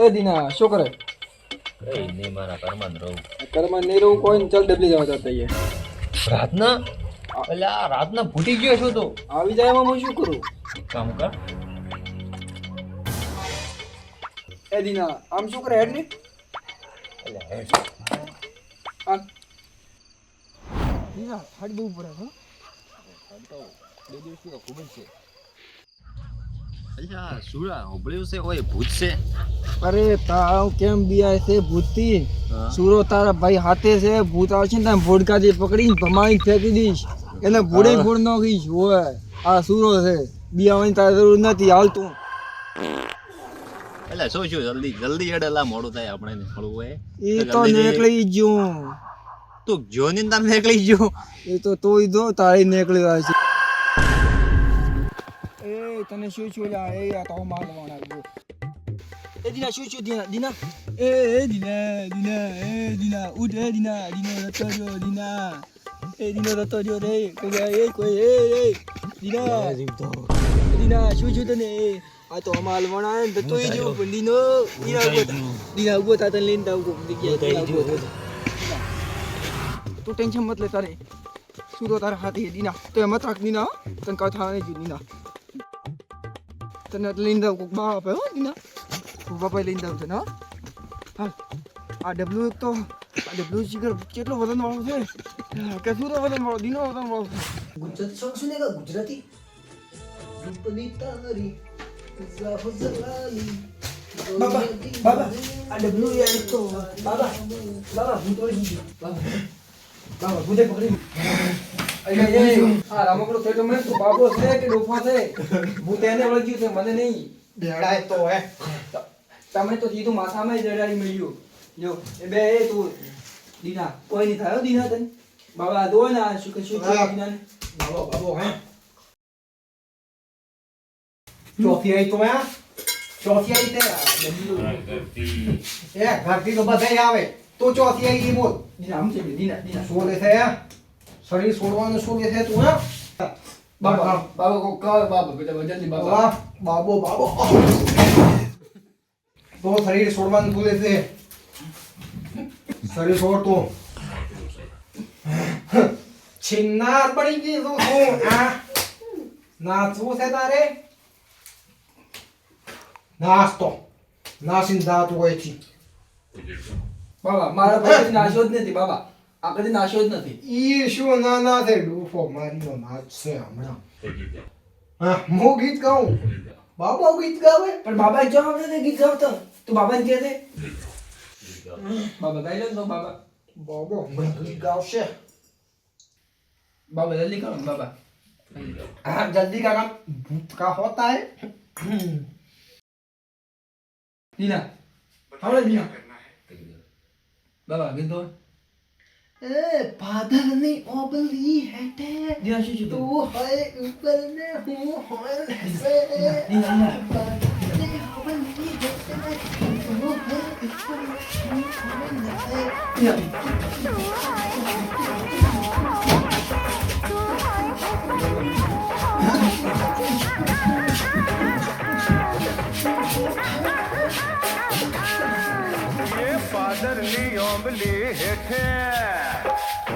એ દીના શું કરે? કઈ નહીં મારા ઘરમાં જ રહું. ઘરમાં નહીં રહું કોઈ ને, ચાલ ડબલી જવા જતા અહીંયા. રાતના એટલે આ રાતના ભૂટી ગયો છો તો આવી જાય એમાં હું શું કરું? કામ કર. એ દીના આમ શું કરે હેડ ને? એટલે હેડ. આ દીના હાડ બહુ પડે હો. બે દિવસથી તો ખૂબ જ છે. અચ્છા સુરા હોબળ્યું છે ઓય ભૂત છે. અરે તાવ કેમ બિયાય છે ભૂતથી? હા. સુરો તારા ભાઈ હાથે છે, ભૂત આવશે ને ભોડકાથી પકડીને ભમાઈને ફેંકી દઈશ. એને ભોડે ભોડ નાખીશ. ઓય આ સુરો છે, બિયાવાની તારે જરૂર નથી. હાલ તું. એટલે શું જલ્દી જલ્દી હેડેલા મોડું થાય આપણે થોડું હોય. એ તો નીકળી ગયો. તું જોની તાર નીકળી ગયો. એ તો તોય દો તારી નીકળી જાય છે. એ તને શું શું લા? એ આ તો મારવાના ગયો. એ દીના શું શું દીના દીના? એ દીના દીના એ દીના ઉઠ. એ દીના દીના રતો જો દીના. એ દીના રતો જો રે કોઈ એ દીના દીના શું શું તને? આ તો મારવાના ને તો એ જો દીનો દીના ઉભો થા તને લઈને દાવ તું ટેન્શન મત લે. તારે શું તો તારા હાથે દીના તો એમ રાખ દીના. તને કહું થવા નહીં દીના. તને લઈને જાવ કોક બા આપે હો દીના. બાપા લઈને જાવ છે ને. હા આ ડબલું એક તો આ ડબલું શીખર કેટલો વજન વાળો છે કે શું તો વજન વાળો દીનો વજન વાળો. ગુજરાતી સોંગ સુનેગા ગુજરાતી બાબા બાબા આ ડબલું યાર એક તો બાબા બાબા ભૂત વળી ગયું. બાબા ભૂતે પકડી. આ રામકડો થયો મને તો બાબો છે કે ડોફા છે? ભૂત એને વળગ્યું છે મને નહીં. બેડાય તો હે તમે તો સીધું માથામાં જ જડાડી મળ્યું. જો એ બે એ તું દીના કોઈ નહીં થાય દીના તને. બાબા દો ને આ શું કશું દીનાને. બાબો બાબો હે ચોથી આઈ તો હે ચોથી આઈ તે એ ઘરથી તો બધાય આવે તો ચોથી આઈ બોલ દીના આમ છે દીના દીના શું લે છે શરીર છોડવાનું શું લે છે તું હે બાબા બાબા કો કર બાબા બેટા જલ્દી બાબા. વાહ બાબો બાબો તો શરીર છોડવાનું બોલે છે શરીર છોડતો છિન્નાર પડી ગઈ તું શું આ નાચવું છે તારે નાસ્તો નાસીન દાતું હોય છે બાબા મારા પાસે નાશો જ નથી બાબા. આ કદી નાશો જ નથી. ઈ શું ના ના છે ડૂફો મારીનો નાચ છે હમણાં હા હું ગીત ગાઉં બાબા ગીત ગાવે પણ બાબા જો આવડે ને ગીત ગાવતો તું બાબાને કહે છે બાબા ગાઈ લો તો બાબા. બાબા હમણાં ગીત ગાવશે बाबा जल्दी करो बाबा. हाँ जल्दी का काम भूत का होता है दीना हमने दीना बाबा गिन दो. ए बादल नहीं ओबली हैटे दीना शुशु तू है ऊपर में हूँ होल से दीना बादल ओबली हैटे तू है ऊपर में हूँ होल से दीना